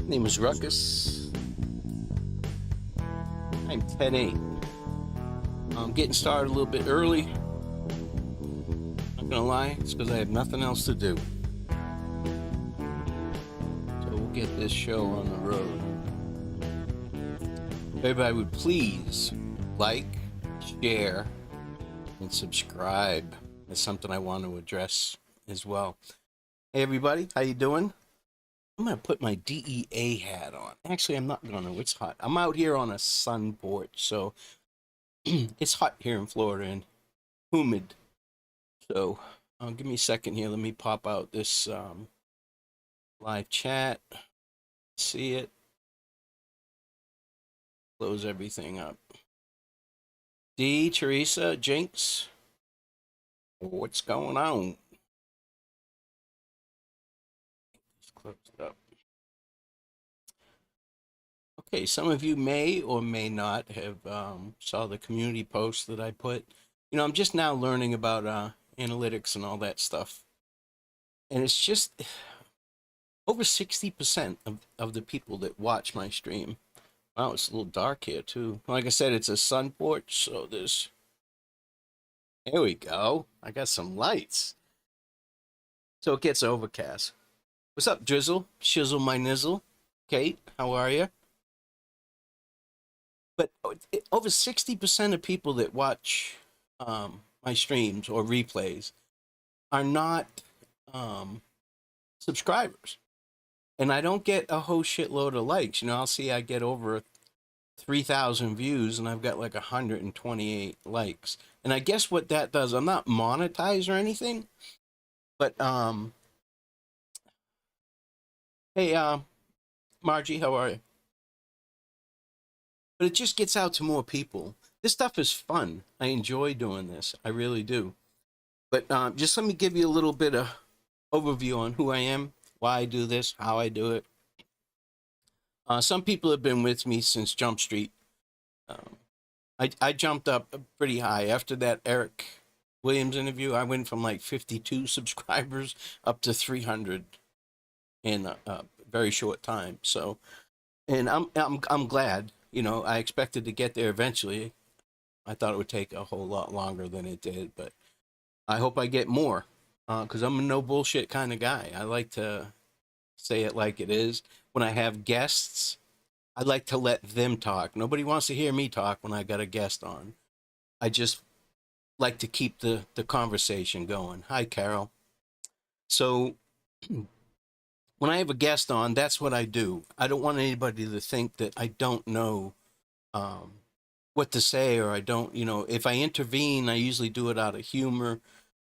My name is Ruckus. I'm 10-8. I'm getting started a little bit early. Not gonna lie, it's because I have nothing else to do. So we'll get this show on the road. If everybody would please like, share, and subscribe. That's something I want to address as well. Hey everybody, how you doing? I'm gonna put my DEA hat on. Actually, I'm not gonna. It's hot. I'm out here on a sun porch, so it's hot here in Florida and humid. So, give me a second here. Let me pop out this live chat. See it. Close everything up. D, Teresa, Jinx, what's going on? Just close it up. Okay, some of you may or may not have saw the community post that I put. You know, I'm just now learning about analytics and all that stuff. And it's just over 60% of the people that watch my stream. Wow, it's a little dark here too. Like I said, it's a sun porch, so there's... There we go. I got some lights. So it gets overcast. What's up, Drizzle? Shizzle my nizzle. Kate, how are you? But over 60% of people that watch my streams or replays are not subscribers. And I don't get a whole shitload of likes. You know, I'll see I get over 3,000 views and I've got like 128 likes. And I guess what that does, I'm not monetized or anything, but hey, Margie, how are you? But it just gets out to more people. This stuff is fun. I enjoy doing this. I really do. But just let me give you a little bit of overview on who I am, why I do this, how I do it. Some people have been with me since Jump Street. I jumped up pretty high. After that Eric Williams interview, I went from like 52 subscribers up to 300 in a very short time. So, and I'm glad. You know, I expected to get there eventually. I thought it would take a whole lot longer than it did, but I hope I get more because I'm a no bullshit kind of guy. I like to say it like it is. When I have guests, I like to let them talk. Nobody wants to hear me talk when I got a guest on. I just like to keep the conversation going. Hi, Carol. So when I have a guest on, that's what I do. I don't want anybody to think that I don't know what to say, or I don't, you know, if I intervene, I usually do it out of humor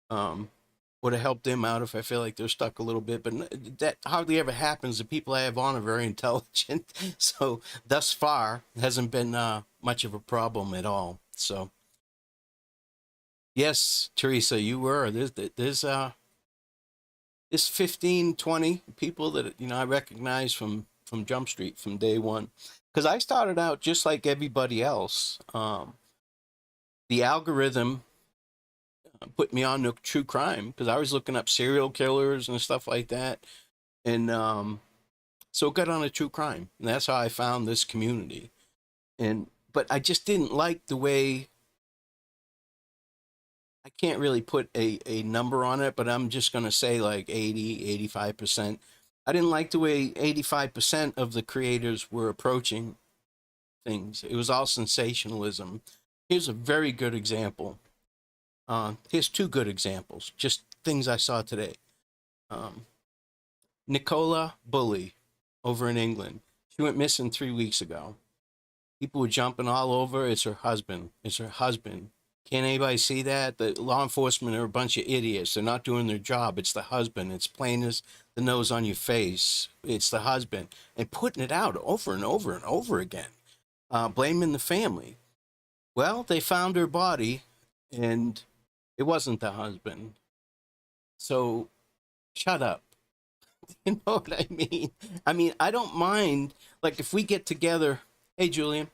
or to help them out if I feel like they're stuck a little bit. But that hardly ever happens. The people I have on are very intelligent. So thus far, it hasn't been much of a problem at all. So yes, Teresa, you were. There's 15, 20 people that, you know, I recognize from Jump Street from day one. Because I started out just like everybody else. The algorithm put me on to true crime because I was looking up serial killers and stuff like that. And so got on a true crime. And that's how I found this community. But I just didn't like the way... I can't really put a number on it, but I'm just going to say like 80, 85%. I didn't like the way 85% of the creators were approaching things. It was all sensationalism. Here's a very good example. Here's two good examples, just things I saw today. Nicola Bulley over in England. She went missing 3 weeks ago. People were jumping all over. It's her husband. It's her husband. Can't anybody see that? The law enforcement are a bunch of idiots. They're not doing their job. It's the husband. It's plain as the nose on your face. It's the husband. And putting it out over and over and over again. Blaming the family. Well, they found her body, and it wasn't the husband. So, shut up. You know what I mean? I mean, I don't mind, like, if we get together... Hey, Julian.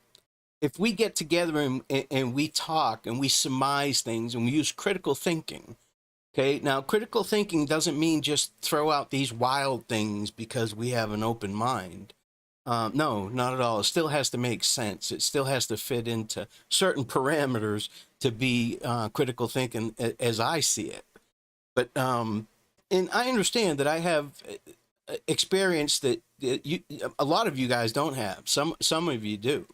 If we get together and we talk and we surmise things and we use critical thinking, okay? Now, critical thinking doesn't mean just throw out these wild things because we have an open mind. No, not at all. It still has to make sense. It still has to fit into certain parameters to be critical thinking as I see it. But and I understand that I have experience that a lot of you guys don't have. Some of you do.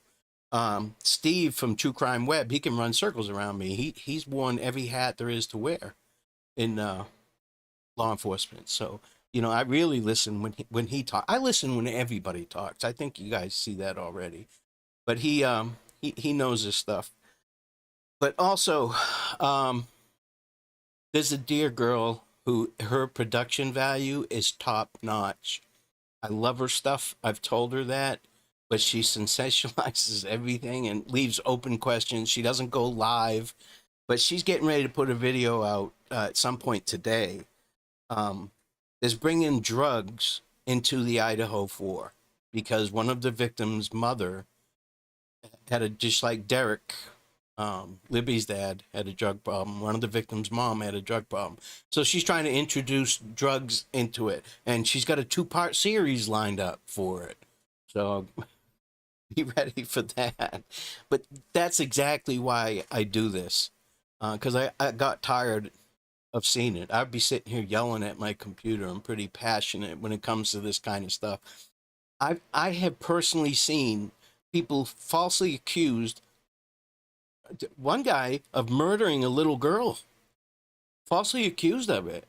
Steve from True Crime Web, he can run circles around me. He's worn every hat there is to wear in law enforcement. So I really listen when he talks. I listen when everybody talks. I think you guys see that already. But he knows his stuff. But also, um, there's a dear girl who her production value is top notch. I love her stuff. I've told her that, but she sensationalizes everything and leaves open questions. She doesn't go live, but she's getting ready to put a video out at some point today. Um, is bringing drugs into the Idaho 4 because one of the victims' mother had a just like Derek, Libby's dad had a drug problem. One of the victims' mom had a drug problem. So she's trying to introduce drugs into it, and she's got a 2-part series lined up for it. So be ready for that. But that's exactly why I do this, because I got tired of seeing it. I'd be sitting here yelling at my computer. I'm pretty passionate when it comes to this kind of stuff. I have personally seen people falsely accused one guy of murdering a little girl, falsely accused of it,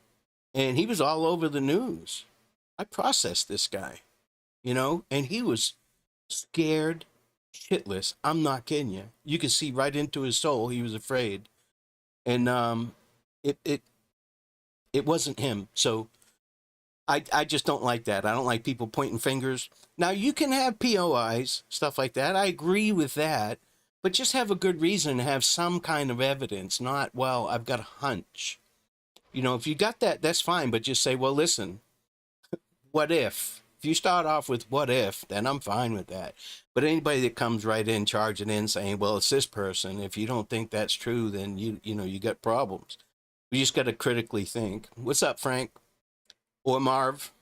and he was all over the news. I processed this guy, and he was scared shitless. I'm not kidding you. You could see right into his soul. He was afraid, and it wasn't him. So I just don't like that. I don't like people pointing fingers. Now you can have POIs, stuff like that. I agree with that, but just have a good reason to have some kind of evidence. Not, well, I've got a hunch. If you got that, that's fine. But just say, well, listen, what if? If you start off with what if, then I'm fine with that. But anybody that comes right in, charging in, saying, well, it's this person. If you don't think that's true, then you got problems. We just got to critically think. What's up, Frank? Or Marv?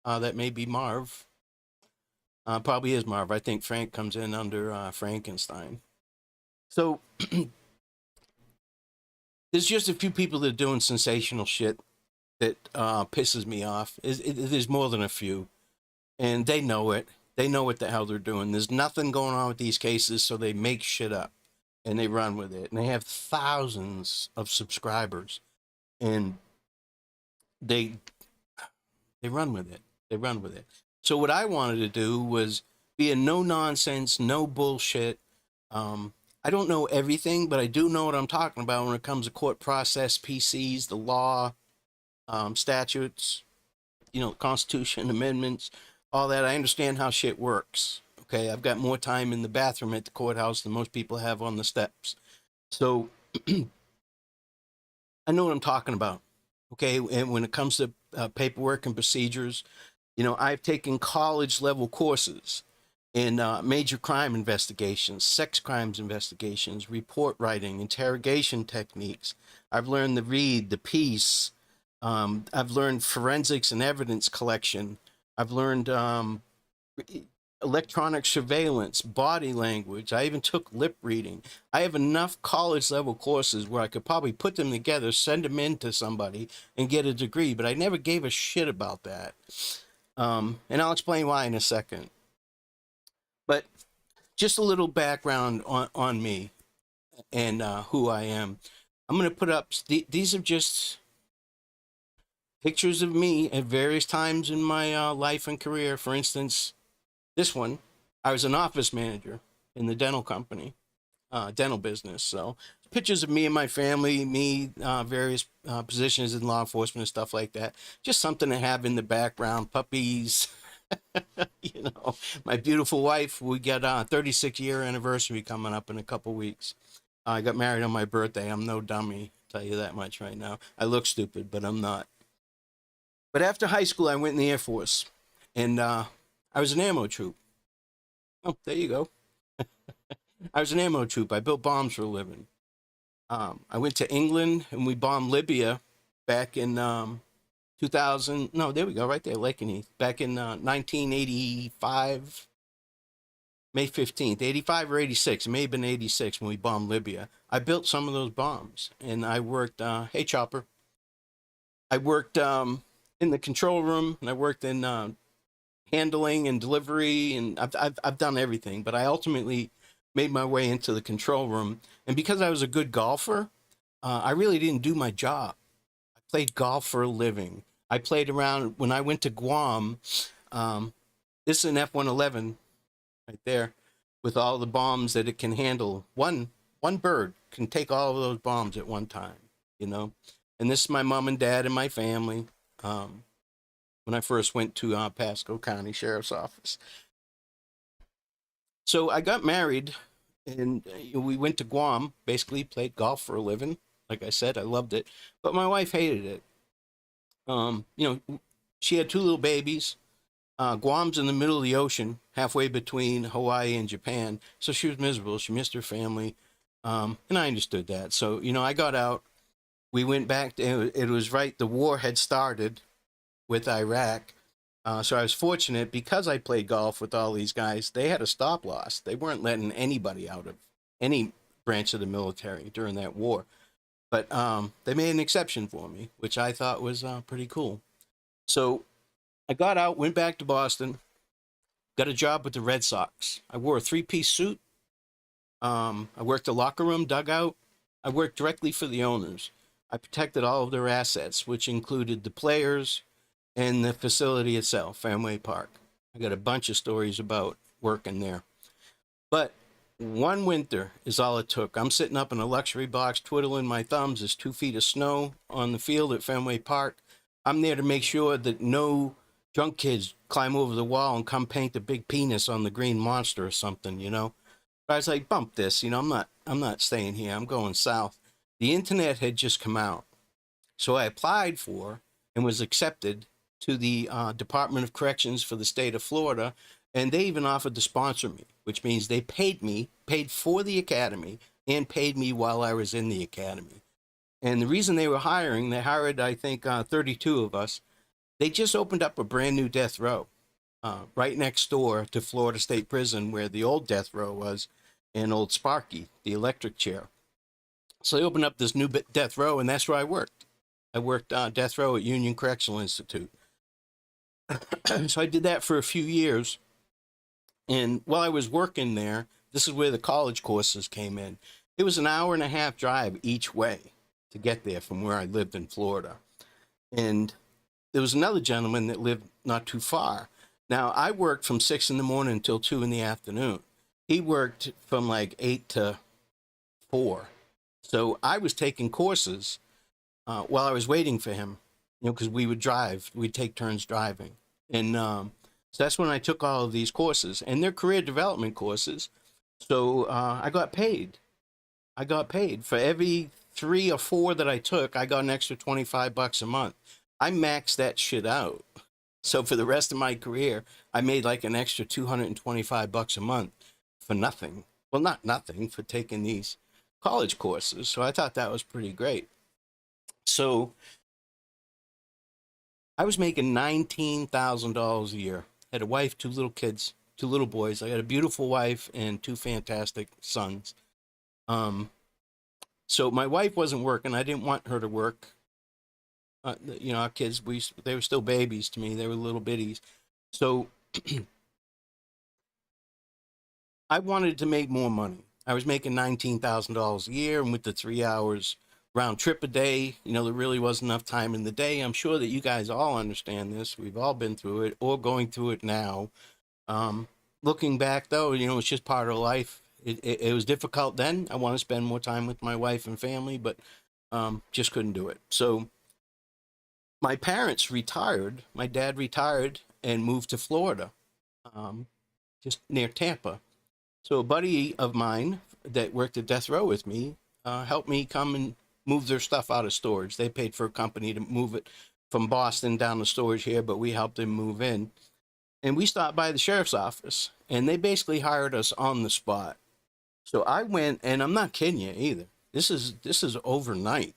That may be Marv. Probably is Marv. I think Frank comes in under Frankenstein. So there's just a few people that are doing sensational shit that pisses me off. There's more than a few, and they know it. They know what the hell they're doing. There's nothing going on with these cases, so they make shit up and they run with it. And they have thousands of subscribers, and they they run with it. They run with it. So what I wanted to do was be a no nonsense, no bullshit. I don't know everything, but I do know what I'm talking about when it comes to court process, PCs, the law, statutes, Constitution amendments, all that. I understand how shit works. Okay, I've got more time in the bathroom at the courthouse than most people have on the steps. So I know what I'm talking about. Okay, and when it comes to paperwork and procedures, I've taken college level courses in major crime investigations, sex crimes investigations, report writing, interrogation techniques. I've learned the read, the piece. I've learned forensics and evidence collection. I've learned electronic surveillance, body language. I even took lip reading. I have enough college level courses where I could probably put them together, send them in to somebody, and get a degree, but I never gave a shit about that. And I'll explain why in a second. But just a little background on me and who I am. I'm going to put up, these are just pictures of me at various times in my life and career. For instance, this one, I was an office manager in the dental company, dental business. So pictures of me and my family, me, various positions in law enforcement and stuff like that. Just something to have in the background, puppies. My beautiful wife, we got a 36-year anniversary coming up in a couple weeks. I got married on my birthday. I'm no dummy, tell you that much right now. I look stupid, but I'm not. But after high school, I went in the Air Force, and I was an ammo troop. Oh, there you go. I was an ammo troop. I built bombs for a living. I went to England, and we bombed Libya back in 2000. No, there we go, right there, Lakenheath. Back in 1985. May 15th, 85 or 86. It may have been 86 when we bombed Libya. I built some of those bombs, and I worked, hey, Chopper. I worked in the control room, and I worked in handling and delivery, and I've done everything. But I ultimately made my way into the control room. And because I was a good golfer, I really didn't do my job. I played golf for a living. I played around when I went to Guam. This is an F-111 right there with all the bombs that it can handle. One bird can take all of those bombs at one time, you know. And this is my mom and dad and my family when I first went to Pasco County Sheriff's Office. So I got married, and we went to Guam, basically played golf for a living. Like I said, I loved it. But my wife hated it. She had two little babies. Guam's in the middle of the ocean, halfway between Hawaii and Japan. So she was miserable. She missed her family. And I understood that. So, I got out. We went back. It was right. The war had started with Iraq. So I was fortunate because I played golf with all these guys. They had a stop loss. They weren't letting anybody out of any branch of the military during that war. But they made an exception for me, which I thought was pretty cool. So I got out, went back to Boston, got a job with the Red Sox. I wore a three-piece suit. I worked the locker room, dugout. I worked directly for the owners. I protected all of their assets, which included the players and the facility itself, Fenway Park. I got a bunch of stories about working there. But one winter is all it took. I'm sitting up in a luxury box, twiddling my thumbs. There's 2 feet of snow on the field at Fenway Park. I'm there to make sure that no drunk kids climb over the wall and come paint a big penis on the green monster or something, But I was like, bump this, I'm not staying here. I'm going south. The internet had just come out. So I applied for and was accepted to the Department of Corrections for the state of Florida. And they even offered to sponsor me, which means they paid for the academy, and paid me while I was in the academy. And the reason they were hiring, they hired, I think, 32 of us. They just opened up a brand new death row right next door to Florida State Prison, where the old death row was, and old Sparky, the electric chair. So they opened up this new death row, and that's where I worked. I worked death row at Union Correctional Institute. So I did that for a few years. And while I was working there, this is where the college courses came in. It was an hour and a half drive each way to get there from where I lived in Florida. And there was another gentleman that lived not too far. Now, I worked from 6 in the morning until 2 in the afternoon. He worked from like 8 to 4. So I was taking courses while I was waiting for him, because we would drive. We'd take turns driving. And so that's when I took all of these courses. And they're career development courses. So I got paid. For every 3 or 4 that I took, I got an extra $25 a month. I maxed that shit out. So for the rest of my career, I made like an extra $225 a month for nothing. Well, not nothing, for taking these college courses. So I thought that was pretty great. So I was making $19,000 a year. Had a wife, 2 little kids, 2 little boys. I got a beautiful wife and 2 fantastic sons. So my wife wasn't working. I didn't want her to work. Our kids, they were still babies to me. They were little bitties. So I wanted to make more money. I was making $19,000 a year, and with the 3 hours round trip a day, there really wasn't enough time in the day. I'm sure that you guys all understand this. We've all been through it or going through it now. Looking back, though, it's just part of life. It was difficult then. I want to spend more time with my wife and family, but just couldn't do it. So my parents retired. My dad retired and moved to Florida, just near Tampa. So a buddy of mine that worked at death row with me helped me come and move their stuff out of storage. They paid for a company to move it from Boston down to storage here, but we helped them move in. And we stopped by the sheriff's office, and they basically hired us on the spot. So I went, and I'm not kidding you either. This is overnight.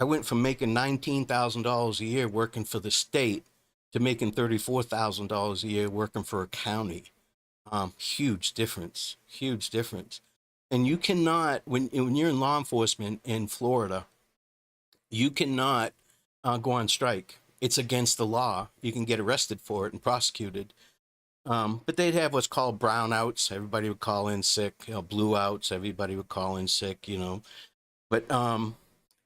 I went from making $19,000 a year working for the state to making $34,000 a year working for a county. Huge difference, huge difference. And you cannot, when you're in law enforcement in Florida, you cannot go on strike. It's against the law. You can get arrested for it and prosecuted. But they'd have what's called brownouts. Everybody would call in sick. Blue outs. Everybody would call in sick. But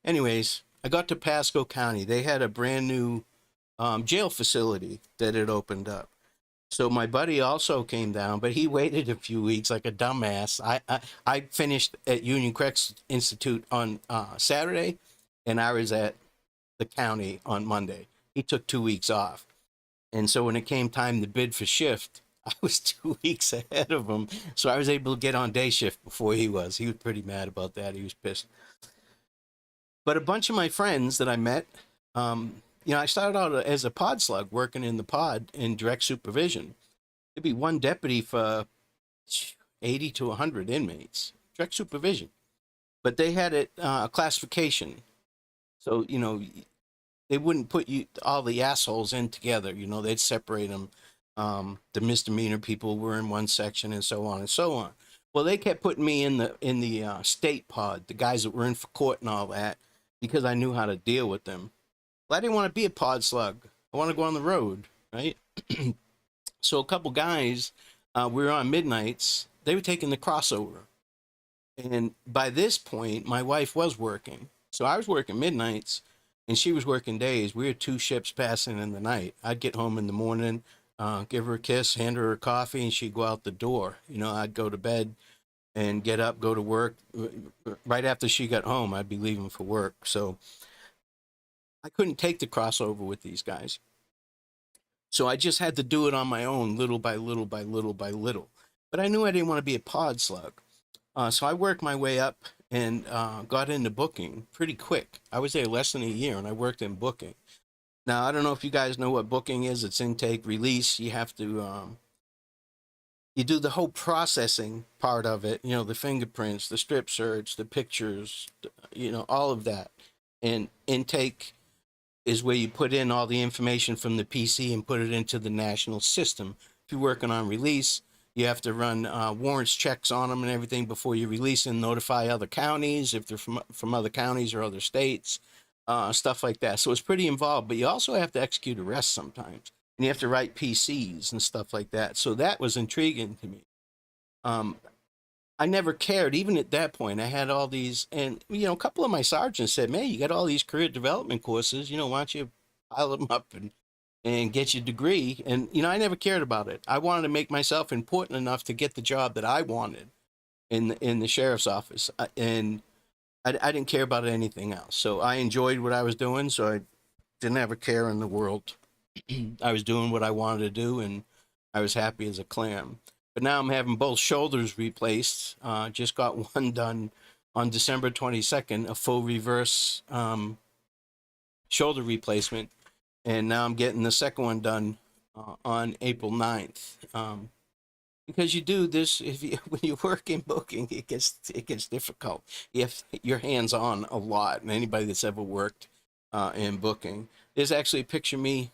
anyways, I got to Pasco County. They had a brand new jail facility that had opened up. So my buddy also came down, but he waited a few weeks like a dumbass. I finished at Union Crest Institute on Saturday, and I was at the county on Monday. He took 2 weeks off. And so when it came time to bid for shift, I was 2 weeks ahead of him. So I was able to get on day shift before he was. He was pretty mad about that. He was pissed. But a bunch of my friends that I met, I started out as a pod slug working in the pod in direct supervision. There'd be one deputy for 80 to 100 inmates, direct supervision. But they had it a classification. So, they wouldn't put all the assholes in together. They'd separate them. The misdemeanor people were in one section, and so on and so on. Well, they kept putting me in the state pod, the guys that were in for court and all that, because I knew how to deal with them. Well, I didn't want to be a pod slug. I want to go on the road, right? So a couple guys, we were on midnights. They were taking the crossover, and by this point, my wife was working, so I was working midnights and she was working days. We were two ships passing in the night. I'd get home in the morning, give her a kiss, hand her a coffee, and she'd go out the door. I'd go to bed and get up, go to work. Right after she got home, I'd be leaving for work. So I couldn't take the crossover with these guys. So I just had to do it on my own, little by little by little by little. But I knew I didn't want to be a pod slug. So I worked my way up and got into booking pretty quick. I was there less than a year, and I worked in booking. Now, I don't know if you guys know what booking is. It's intake, release. You have to, you do the whole processing part of it, the fingerprints, the strip search, the pictures, all of that. And intake is where you put in all the information from the PC and put it into the national system. If you're working on release, you have to run warrants checks on them and everything before you release and notify other counties if they're from other counties or other states, stuff like that. So it's pretty involved, but you also have to execute arrests sometimes. And you have to write PCs and stuff like that. So that was intriguing to me. I never cared. Even at that point, I had all these, and, a couple of my sergeants said, man, you got all these career development courses, why don't you pile them up and get your degree? And, I never cared about it. I wanted to make myself important enough to get the job that I wanted in the sheriff's office. And I didn't care about anything else. So I enjoyed what I was doing. So I didn't have a care in the world. I was doing what I wanted to do, and I was happy as a clam. But now I'm having both shoulders replaced. Just got one done on December 22nd, a full reverse shoulder replacement. And now I'm getting the second one done on April 9th. Because you do this, when you work in booking, it gets difficult. Your hands on a lot. And anybody that's ever worked in booking, there's actually a picture of me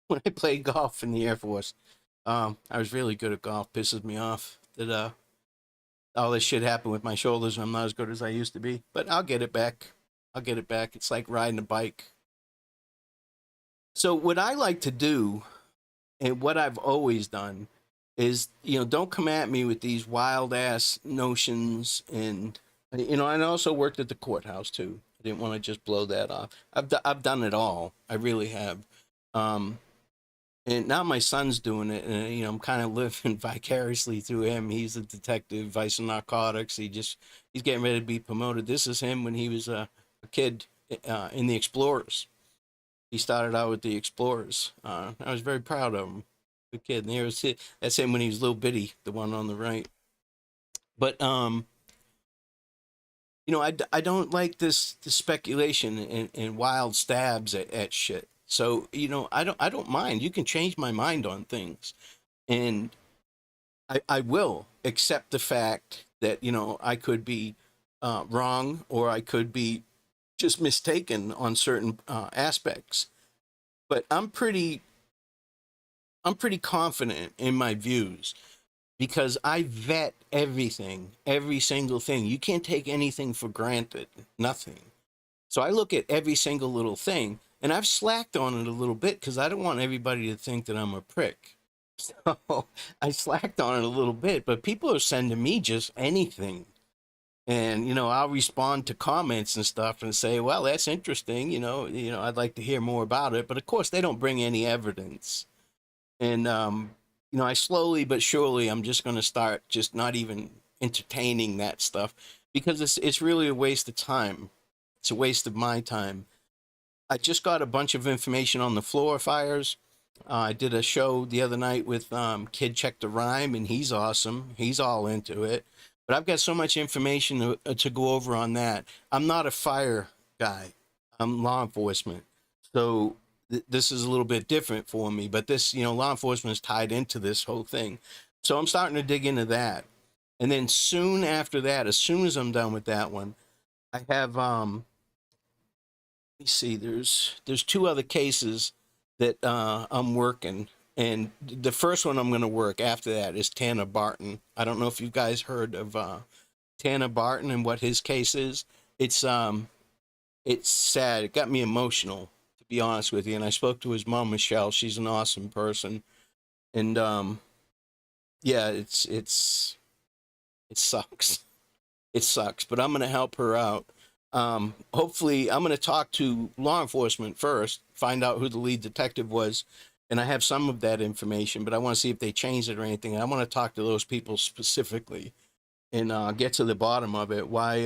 when I played golf in the Air Force. I was really good at golf. Pisses me off that all this shit happened with my shoulders. I'm not as good as I used to be, but I'll get it back. It's like riding a bike. So what I like to do, and what I've always done, is don't come at me with these wild ass notions. And I also worked at the courthouse too. I didn't want to just blow that off. I've done it all. I really have. And now my son's doing it, and I'm kind of living vicariously through him. He's a detective, vice and narcotics. He's getting ready to be promoted. This is him when he was a kid in the Explorers. He started out with the Explorers. I was very proud of him. Good kid. And that's him when he was little bitty, the one on the right. But I don't like this speculation and wild stabs at shit. So, I don't mind. You can change my mind on things. And I will accept the fact that, I could be wrong, or I could be just mistaken on certain aspects. But I'm pretty confident in my views. because I vet everything, every single thing. You can't take anything for granted, nothing. So I look at every single little thing, and I've slacked on it a little bit because I don't want everybody to think that I'm a prick. So I slacked on it a little bit, but people are sending me just anything. And I'll respond to comments and stuff and say, "Well, that's interesting. I'd like to hear more about it." But of course, they don't bring any evidence. And I slowly but surely, I'm just going to start just not even entertaining that stuff because it's really a waste of time. It's a waste of my time. I just got a bunch of information on the floor fires. I did a show the other night with Kid Check the Rhyme, and he's awesome. He's all into it. But I've got so much information to go over on that. I'm not a fire guy. I'm law enforcement. So this is a little bit different for me. But this, law enforcement is tied into this whole thing. So I'm starting to dig into that. And then soon after that, as soon as I'm done with that one, I have let me see. There's two other cases that I'm working, and the first one I'm going to work after that is Tanner Barton. I don't know if you guys heard of Tanner Barton and what his case is. It's sad. It got me emotional, to be honest with you. And I spoke to his mom, Michelle. She's an awesome person, and yeah, it sucks. It sucks, but I'm going to help her out. Hopefully, I'm going to talk to law enforcement first, find out who the lead detective was, and I have some of that information, but I want to see if they changed it or anything. I want to talk to those people specifically and get to the bottom of it. Why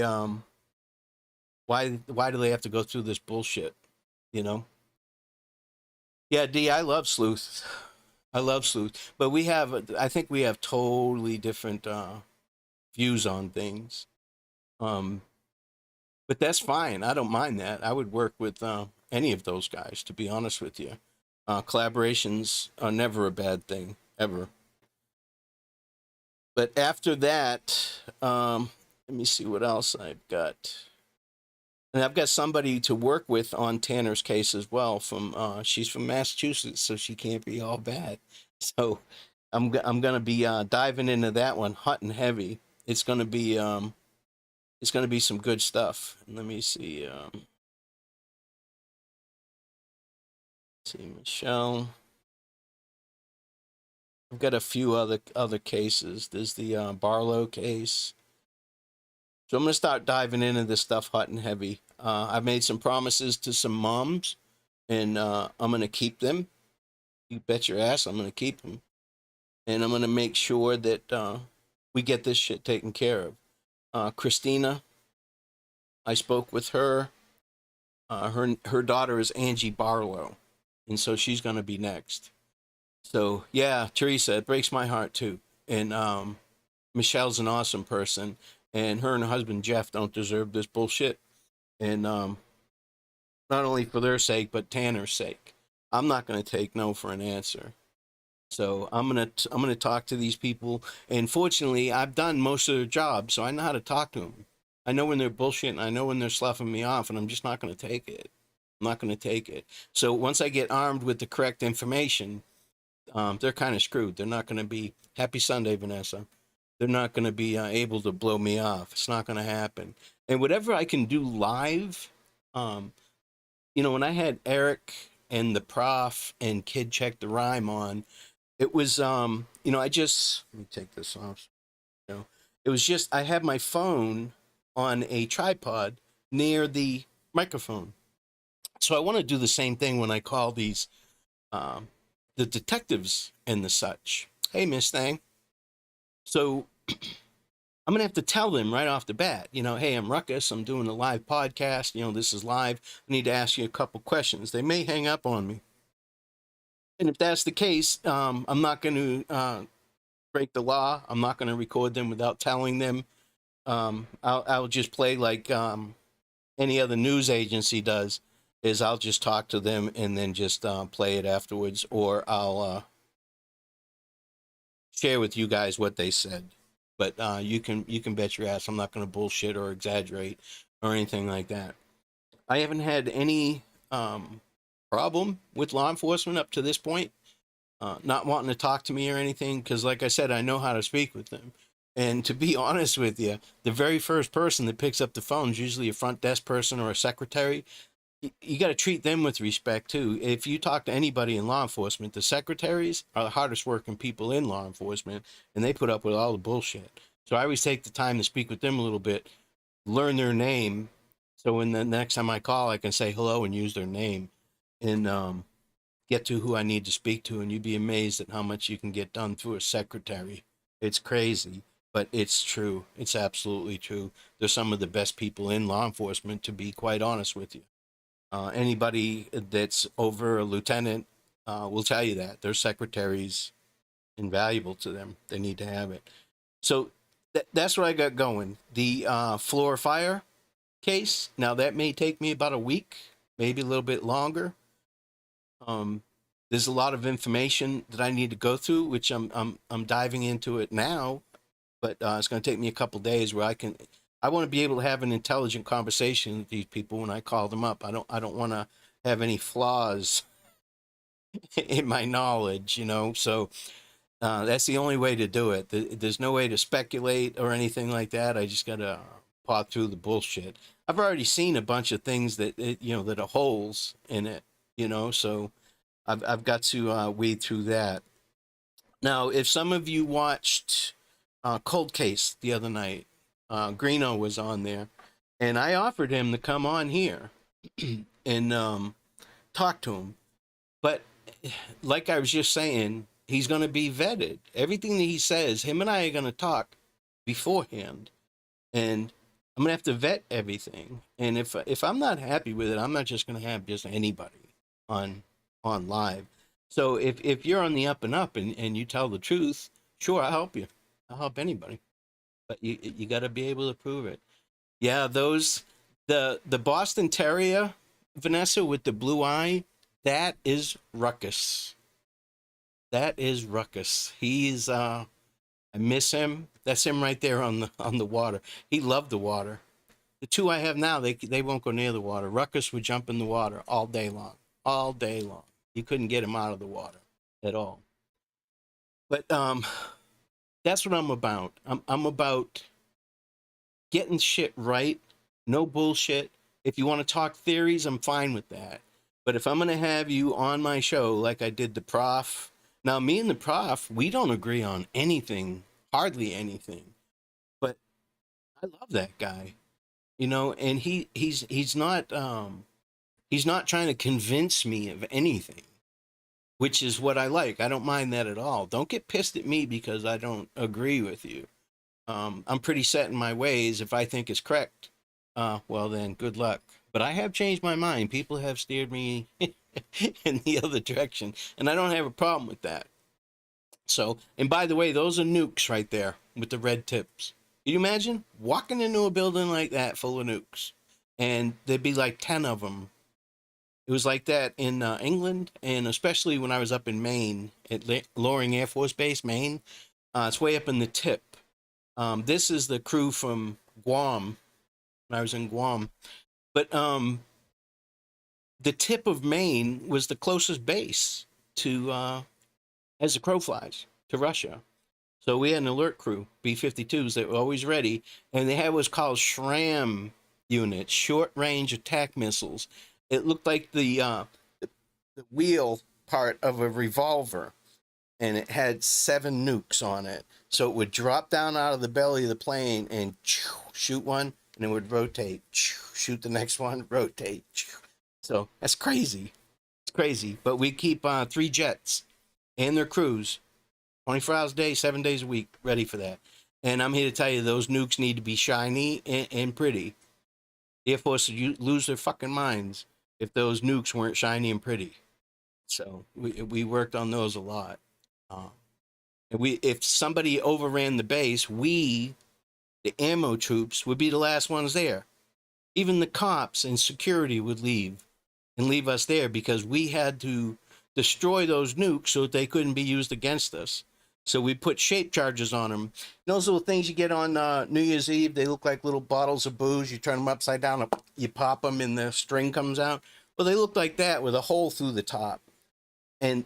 do they have to go through this bullshit? You know? Yeah, D, I love sleuth. I love sleuth, but I think we have totally different views on things. Um, But that's fine. I don't mind that. I would work with any of those guys, to be honest with you. Collaborations are never a bad thing, ever. But after that, let me see what else I've got. And I've got somebody to work with on Tanner's case as well. She's from Massachusetts, so she can't be all bad. So I'm gonna be diving into that one hot and heavy. It's gonna be some good stuff. Let me see. See Michelle. I've got a few other cases. There's the Barlow case. So I'm gonna start diving into this stuff hot and heavy. I've made some promises to some moms, and I'm gonna keep them. You bet your ass, I'm gonna keep them, and I'm gonna make sure that we get this shit taken care of. Christina, I spoke with her. Her daughter is Angie Barlow, and so she's gonna be next. So yeah, Teresa, it breaks my heart too. And Michelle's an awesome person, and her and her husband Jeff don't deserve this bullshit. And not only for their sake, but Tanner's sake, I'm not going to take no for an answer. So I'm gonna talk to these people. And fortunately, I've done most of their job, so I know how to talk to them. I know when they're bullshitting. I know when they're sloughing me off, and I'm just not going to take it. I'm not going to take it. So once I get armed with the correct information, they're kind of screwed. They're not going to be happy Sunday, Vanessa. They're not going to be able to blow me off. It's not going to happen. And whatever I can do live, um, when I had Eric and the Prof and Kid Check the Rhyme on, it was, I just let me take this off. It was just I had my phone on a tripod near the microphone. So I want to do the same thing when I call these um, the detectives and the such. Hey, Miss Thang. So I'm gonna have to tell them right off the bat, hey, I'm Ruckus. I'm doing a live podcast. This is live. I need to ask you a couple questions. They may hang up on me, and if that's the case, I'm not going to break the law. I'm not going to record them without telling them. I'll just play like any other news agency does. Is I'll just talk to them and then just play it afterwards, or I'll share with you guys what they said. But you can bet your ass I'm not going to bullshit or exaggerate or anything like that. I haven't had any problem with law enforcement up to this point. not wanting to talk to me or anything, because like I said, I know how to speak with them. And to be honest with you, the very first person that picks up the phone is usually a front desk person or a secretary. You got to treat them with respect too. If you talk to anybody in law enforcement, the secretaries are the hardest working people in law enforcement, and they put up with all the bullshit. So I always take the time to speak with them a little bit, learn their name, so when the next time I call, I can say hello and use their name, and get to who I need to speak to. And you'd be amazed at how much you can get done through a secretary. It's crazy, but it's true. It's absolutely true. They're some of the best people in law enforcement, to be quite honest with you. Anybody that's over a lieutenant will tell you that their secretary's invaluable to them. They need to have it. So that's what I got going. The floor fire case. Now that may take me about a week, maybe a little bit longer. There's a lot of information that I need to go through, which I'm diving into it now, but it's going to take me a couple days where I want to be able to have an intelligent conversation with these people when I call them up. I don't want to have any flaws in my knowledge, So that's the only way to do it. There's no way to speculate or anything like that. I just got to paw through the bullshit. I've already seen a bunch of things that are holes in it, So I've got to weed through that. Now, if some of you watched Cold Case the other night, Greeno was on there, and I offered him to come on here and talk to him. But like I was just saying, he's going to be vetted. Everything that he says, him and I are going to talk beforehand, and I'm going to have to vet everything. And if I'm not happy with it, I'm not just going to have just anybody on live. So if you're on the up and up and you tell the truth, sure, I'll help you. I'll help anybody. But you got to be able to prove it. Yeah, the Boston Terrier, Vanessa, with the blue eye, that is Ruckus. That is Ruckus. He's I miss him. That's him right there on the water. He loved the water. The two I have now, they won't go near the water. Ruckus would jump in the water all day long. All day long. You couldn't get him out of the water at all. But that's what I'm about. I'm about getting shit right. No bullshit. If you want to talk theories, I'm fine with that. But if I'm going to have you on my show like I did the prof, now me and the prof, we don't agree on anything, hardly anything. But I love that guy, and he's not trying to convince me of anything, which is what I like. I don't mind that at all. Don't get pissed at me because I don't agree with you. I'm pretty set in my ways. If I think it's correct, well then, good luck. But I have changed my mind. People have steered me in the other direction, and I don't have a problem with that. So, and by the way, those are nukes right there with the red tips. Can you imagine walking into a building like that full of nukes, and there'd be like 10 of them. It was like that in England, and especially when I was up in Maine at Loring Air Force Base, Maine. It's way up in the tip. This is the crew from Guam. When I was in Guam. But the tip of Maine was the closest base to, as the crow flies, to Russia. So we had an alert crew, B-52s, that were always ready, and they had what's called SRAM units, short-range attack missiles. It looked like the wheel part of a revolver, and it had 7 nukes on it. So it would drop down out of the belly of the plane and shoot one, and it would rotate, shoot the next one, rotate. So that's crazy. It's crazy. But we keep 3 jets and their crews 24 hours a day, 7 days a week, ready for that. And I'm here to tell you, those nukes need to be shiny and pretty. The Air Force would lose their fucking minds if those nukes weren't shiny and pretty. So we worked on those a lot. And if somebody overran the base, the ammo troops, would be the last ones there. Even the cops and security would leave us there because we had to destroy those nukes so that they couldn't be used against us. So we put shape charges on them. Those little things you get on New Year's Eve, they look like little bottles of booze. You turn them upside down, you pop them, and the string comes out. Well, they look like that with a hole through the top. And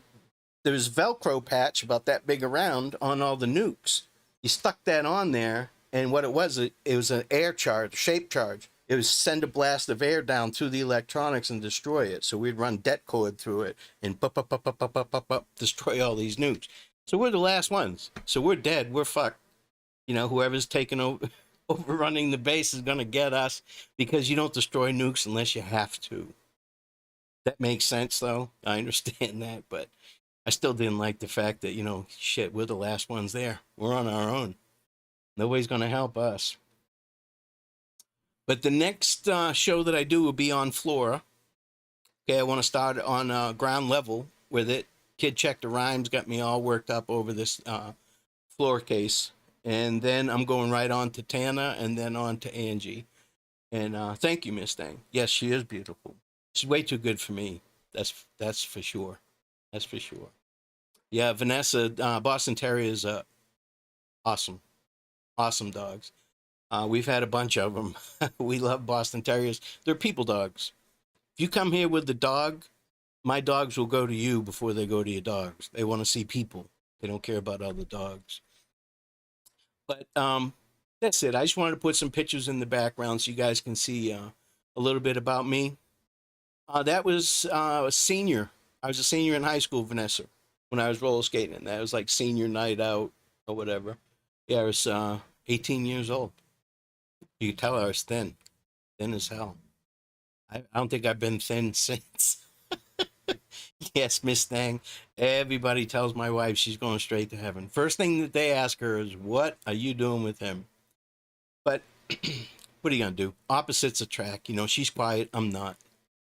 there was Velcro patch about that big around on all the nukes. You stuck that on there, and what it was an air charge, shape charge. It was send a blast of air down through the electronics and destroy it. So we'd run det cord through it and destroy all these nukes. So we're the last ones. So we're dead. We're fucked. You know, whoever's taking over, overrunning the base is going to get us because you don't destroy nukes unless you have to. That makes sense, though. I understand that, but I still didn't like the fact that, you know, shit, we're the last ones there. We're on our own. Nobody's going to help us. But the next show that I do will be on Flora. Okay, I want to start on ground level with it. Kid Check the Rhymes got me all worked up over this floor case. And then I'm going right on to Tana and then on to Angie. And thank you, Miss Thing. Yes, she is beautiful. She's way too good for me. That's for sure. That's for sure. Yeah, Vanessa, Boston Terriers, awesome, awesome dogs. We've had a bunch of them. We love Boston Terriers. They're people dogs. If you come here with the dog, my dogs will go to you before they go to your dogs. They want to see people. They don't care about other dogs. But that's it. I just wanted to put some pictures in the background so you guys can see a little bit about me. That was a senior. I was a senior in high school, Vanessa, when I was roller skating. That was like senior night out or whatever. Yeah, I was 18 years old. You could tell I was thin as hell. I don't think I've been thin since. Yes, Miss Thang. Everybody tells my wife she's going straight to heaven. First thing that they ask her is, what are you doing with him? But what are you going to do? Opposites attract. You know, she's quiet. I'm not,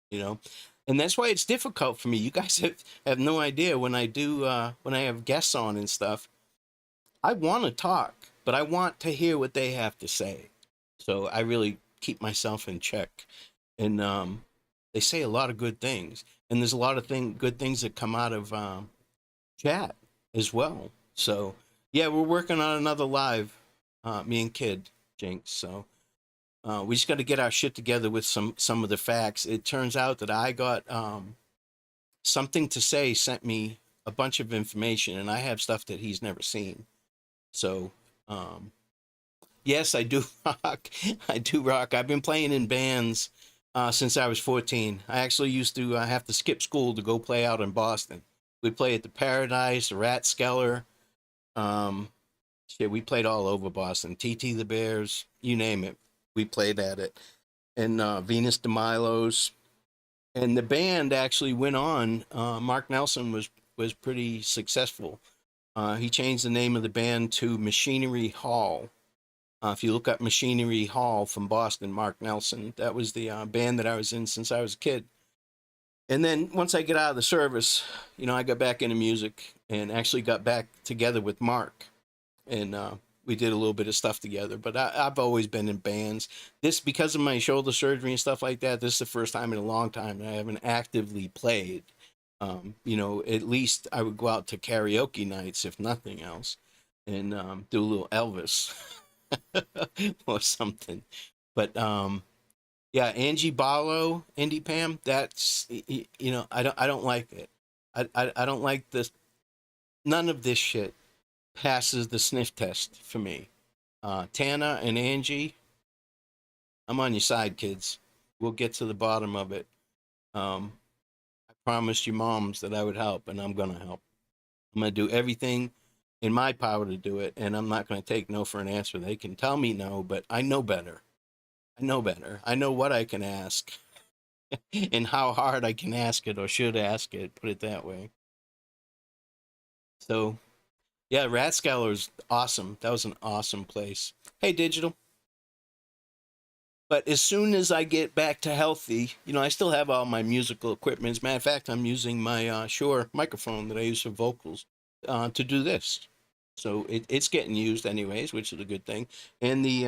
you know. And that's why it's difficult for me. You guys have no idea when I do, when I have guests on and stuff. I want to talk, but I want to hear what they have to say. So I really keep myself in check. And they say a lot of good things. And there's a lot of good things that come out of chat as well. So, yeah, we're working on another live, me and Kid Jinx. So we just got to get our shit together with some of the facts. It turns out that I got Something to Say sent me a bunch of information, and I have stuff that he's never seen. So, yes, I do rock. I do rock. I've been playing in bands since I was 14. I actually used to have to skip school to go play out in Boston. We'd play at the Paradise, the Ratskeller. Shit, we played all over Boston. TT the Bears, you name it. We played at it. And Venus de Milo's. And the band actually went on. Mark Nelson was pretty successful. He changed the name of the band to Machinery Hall. If you look up Machinery Hall from Boston, Mark Nelson, that was the band that I was in since I was a kid. And then once I get out of the service, you know, I got back into music and actually got back together with Mark. And we did a little bit of stuff together. But I've always been in bands. Because of my shoulder surgery and stuff like that, this is the first time in a long time that I haven't actively played. You know, at least I would go out to karaoke nights, if nothing else, and do a little Elvis. Or something. But yeah, Angie Barlow, Indie Pam, that's, you know, I don't like it. I don't like this. None of this shit passes the sniff test for me. Tana and Angie, I'm on your side, kids. We'll get to the bottom of it. I promised you moms that I would help, and I'm gonna help. I'm gonna do everything in my power to do it, and I'm not going to take no for an answer. They can tell me no, but I know better. I know better. I know what I can ask and how hard I can ask it or should ask it, put it that way. So, yeah, Ratskeller is awesome. That was an awesome place. Hey, Digital. But as soon as I get back to healthy, you know, I still have all my musical equipment. As a matter of fact, I'm using my Shure microphone that I use for vocals to do this. So it's getting used anyways, which is a good thing. And the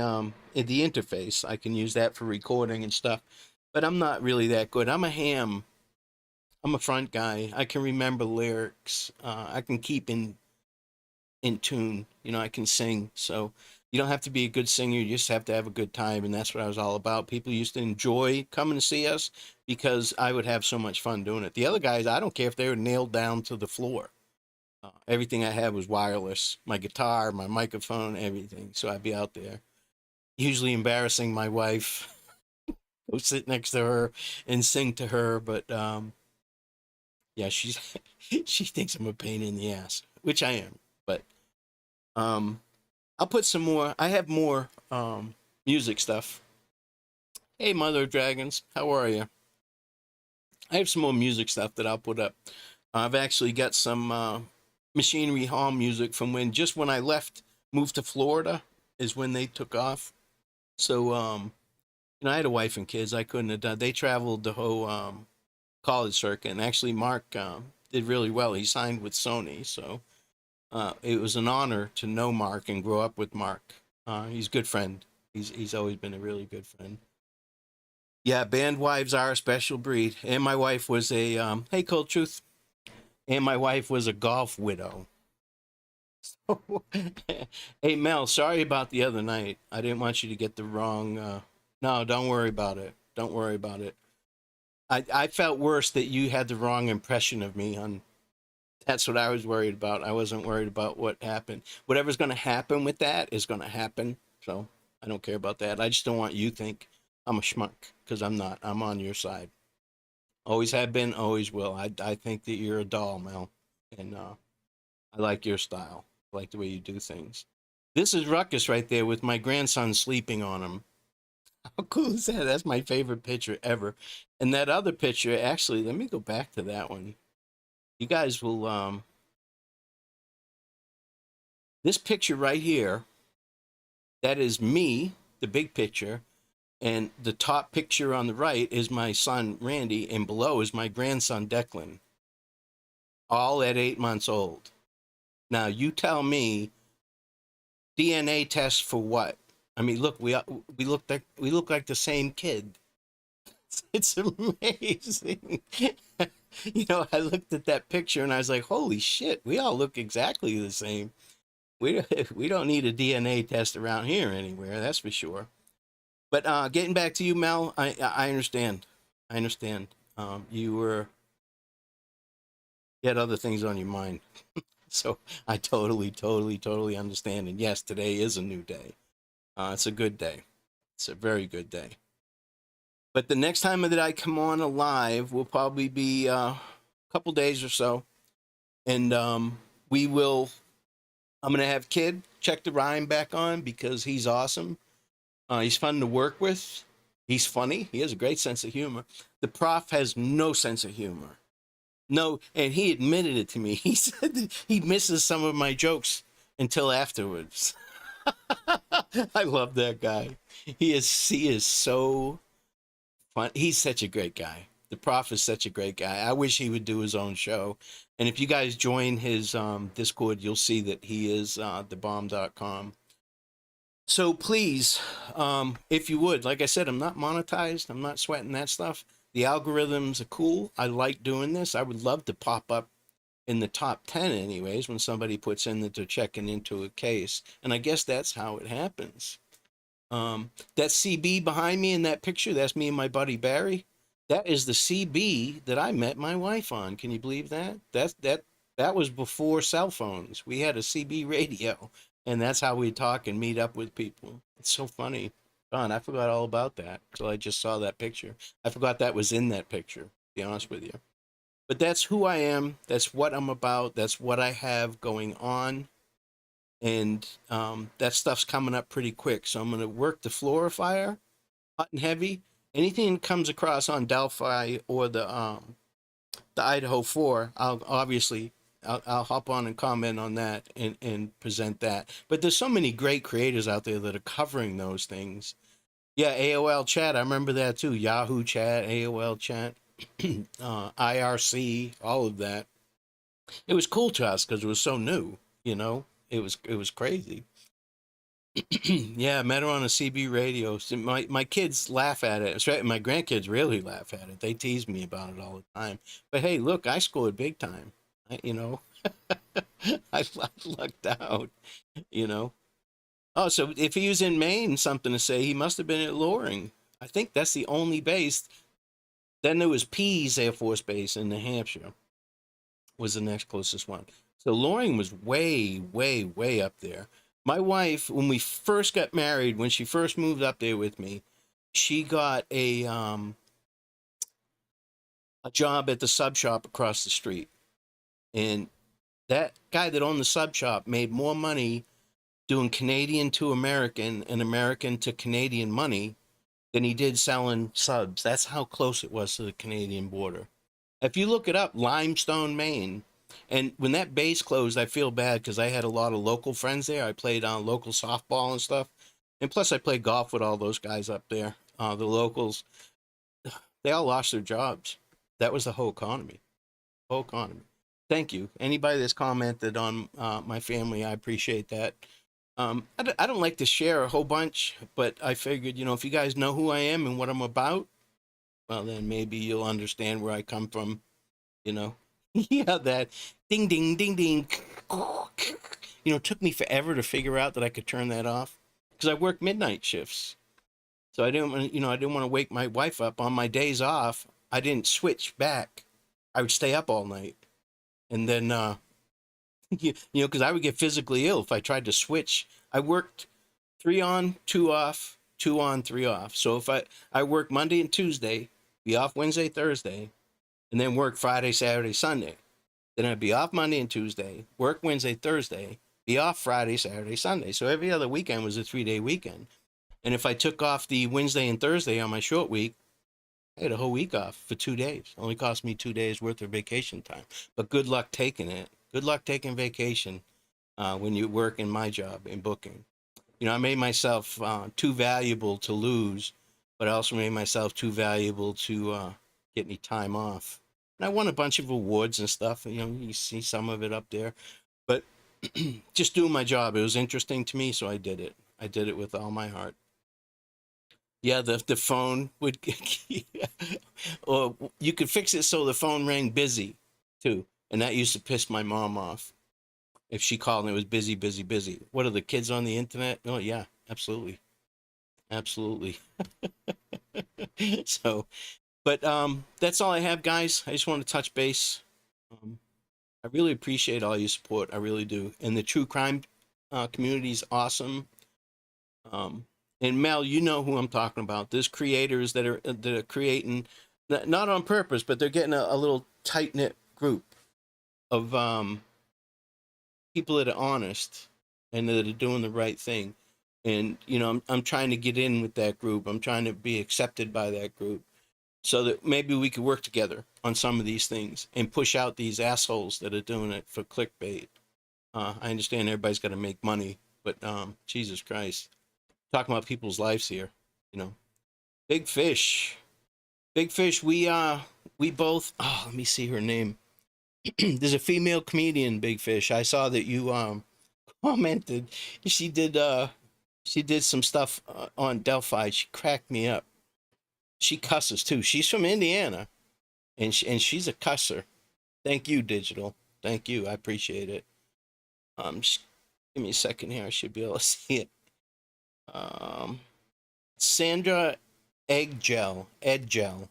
interface, I can use that for recording and stuff. But I'm not really that good. I'm a ham. I'm a front guy. I can remember lyrics. I can keep in tune. You know, I can sing. So you don't have to be a good singer. You just have to have a good time. And that's what I was all about. People used to enjoy coming to see us because I would have so much fun doing it. The other guys, I don't care if they were nailed down to the floor. Everything I had was wireless. My guitar, my microphone, everything. So I'd be out there, usually embarrassing my wife. Go sit next to her and sing to her, but yeah, she's she thinks I'm a pain in the ass, which I am. But um, I'll put some more. I have more music stuff. Hey, Mother of Dragons, how are you? I have some more music stuff that I'll put up. I've actually got some Machinery Hall music from when I left, moved to Florida, is when they took off. So I had a wife and kids. I couldn't have done. They traveled the whole college circuit, and actually Mark did really well. He signed with Sony, so it was an honor to know Mark and grow up with Mark. He's a good friend. He's always been a really good friend. Yeah, band wives are a special breed. And my wife was a hey, Cold Truth. And my wife was a golf widow. Hey, Mel, sorry about the other night. I didn't want you to get the wrong. No, don't worry about it. Don't worry about it. I felt worse that you had the wrong impression of me. That's what I was worried about. I wasn't worried about what happened. Whatever's going to happen with that is going to happen. So I don't care about that. I just don't want you to think I'm a schmuck, because I'm not. I'm on your side. Always have been, always will. I think that you're a doll, Mel, and I like your style. I like the way you do things. This is Ruckus right there with my grandson sleeping on him. How cool is that? That's my favorite picture ever. And that other picture, actually, let me go back to that one. You guys will this picture right here, that is me, the big picture, and the top picture on the right is my son Randy, and below is my grandson Declan, all at 8 months old. Now you tell me, DNA test for what? I mean, look, we look like the same kid. It's amazing. I looked at that picture and I was like, holy shit, we all look exactly the same. We don't need a DNA test around here anywhere, that's for sure. But getting back to you, Mel, I understand. I understand. You had other things on your mind, so I totally understand. And yes, today is a new day. It's a good day. It's a very good day. But the next time that I come on alive will probably be a couple days or so, and we will. I'm gonna have Kid check the Ryan back on because he's awesome. He's fun to work with. He's funny. He has a great sense of humor. The prof has no sense of humor. No, and he admitted it to me. He said that he misses some of my jokes until afterwards. I love that guy. He is so fun. He's such a great guy. The prof is such a great guy. I wish he would do his own show. And if you guys join his Discord, you'll see that he is thebomb.com. So please, if you would, like I said, I'm not monetized. I'm not sweating that stuff. The algorithms are cool. I like doing this. I would love to pop up in the top 10 anyways when somebody puts in that they're checking into a case. And I guess that's how it happens. That CB behind me in that picture, that's me and my buddy Barry. That is the CB that I met my wife on. Can you believe that? That was before cell phones. We had a CB radio, and that's how we talk and meet up with people. It's so funny. God, I forgot all about that until I just saw that picture. I forgot that was in that picture, to be honest with you. But that's who I am. That's what I'm about. That's what I have going on. And that stuff's coming up pretty quick. So I'm going to work the Florifier, hot and heavy. Anything that comes across on Delphi or the Idaho 4, I'll hop on and comment on that and present that. But there's so many great creators out there that are covering those things. Yeah, AOL chat, I remember that too. Yahoo chat, AOL chat, IRC, all of that. It was cool to us because it was so new, you know. It was crazy. Yeah, I met her on a CB radio. So my kids laugh at it. It's right. My grandkids really laugh at it. They tease me about it all the time. But hey, look, I scored big time. I lucked out. You know. Oh, so if he was in Maine, something to say, he must have been at Loring. I think that's the only base. Then there was Pease Air Force Base in New Hampshire. was the next closest one. So Loring was way, way, way up there. My wife, when we first got married, when she first moved up there with me, she got a job at the sub shop across the street. And that guy that owned the sub shop made more money doing Canadian to American and American to Canadian money than he did selling subs. That's how close it was to the Canadian border. If you look it up, Limestone, Maine. And when that base closed, I feel bad because I had a lot of local friends there. I played on local softball and stuff. And plus, I played golf with all those guys up there. The locals, they all lost their jobs. That was the whole economy. Whole economy. Thank you. Anybody that's commented on my family, I appreciate that. I don't like to share a whole bunch, but I figured, if you guys know who I am and what I'm about, well, then maybe you'll understand where I come from, you know. Yeah, that ding, ding, ding, ding. It took me forever to figure out that I could turn that off because I work midnight shifts. So I didn't want to wake my wife up on my days off. I didn't switch back. I would stay up all night. And then, because I would get physically ill if I tried to switch. I worked 3 on, 2 off, 2 on, 3 off. So if I work Monday and Tuesday, be off Wednesday, Thursday, and then work Friday, Saturday, Sunday. Then I'd be off Monday and Tuesday, work Wednesday, Thursday, be off Friday, Saturday, Sunday. So every other weekend was a 3-day weekend. And if I took off the Wednesday and Thursday on my short week, I had a whole week off for 2 days. It only cost me 2 days worth of vacation time. But good luck taking it. Good luck taking vacation when you work in my job in booking. I made myself too valuable to lose, but I also made myself too valuable to get any time off. And I won a bunch of awards and stuff. You see some of it up there. But just doing my job, it was interesting to me, so I did it. I did it with all my heart. Yeah, the phone would, or you could fix it so the phone rang busy, too. And that used to piss my mom off. If she called and it was busy, busy, busy. What are the kids on the internet? Oh, yeah, absolutely. Absolutely. So, but that's all I have, guys. I just want to touch base. I really appreciate all your support. I really do. And the true crime community is awesome. And Mel, you know who I'm talking about. There's creators that are creating, not on purpose, but they're getting a little tight knit group of people that are honest and that are doing the right thing. And I'm trying to get in with that group. I'm trying to be accepted by that group, so that maybe we could work together on some of these things and push out these assholes that are doing it for clickbait. I understand everybody's got to make money, but Jesus Christ, talking about people's lives here, Big Fish, Big Fish. We both. Oh, let me see her name. There's a female comedian, Big Fish. I saw that you commented. She did some stuff on Delphi. She cracked me up. She cusses too. She's from Indiana, and she's a cusser. Thank you, Digital. Thank you. I appreciate it. Give me a second here. I should be able to see it. Sandra Edgell. Edgell.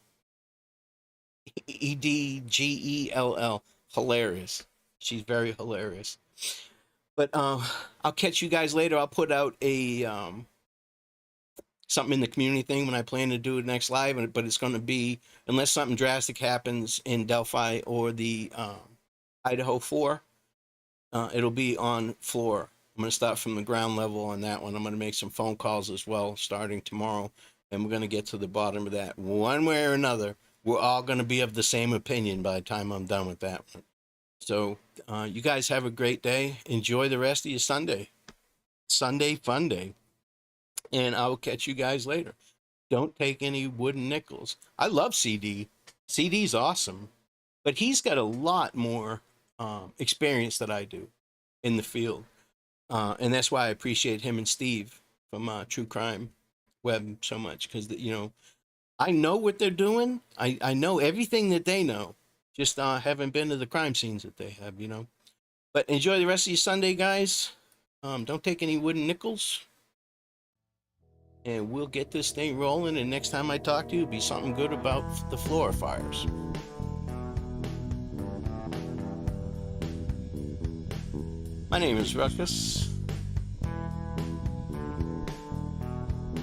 Hilarious. She's very hilarious. But I'll catch you guys later. I'll put out a something in the community thing when I plan to do it next live, but it's going to be, unless something drastic happens in Delphi or the Idaho 4, it'll be on floor. I'm going to start from the ground level on that one. I'm going to make some phone calls as well starting tomorrow, and we're going to get to the bottom of that. One way or another, we're all going to be of the same opinion by the time I'm done with that one. So you guys have a great day. Enjoy the rest of your Sunday. Sunday fun day. And I will catch you guys later. Don't take any wooden nickels. I love CD. CD's awesome. But he's got a lot more experience than I do in the field. And that's why I appreciate him and Steve from True Crime Web so much. Because, I know what they're doing. I know everything that they know. Just haven't been to the crime scenes that they have, But enjoy the rest of your Sunday, guys. Don't take any wooden nickels. And we'll get this thing rolling. And next time I talk to you, it'll be something good about the floor fires. My name is Ruckus.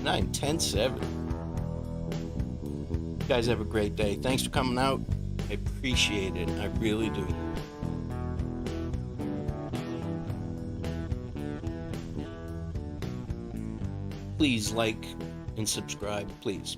9-10-7. You guys have a great day. Thanks for coming out. I appreciate it. I really do. Please like and subscribe, please.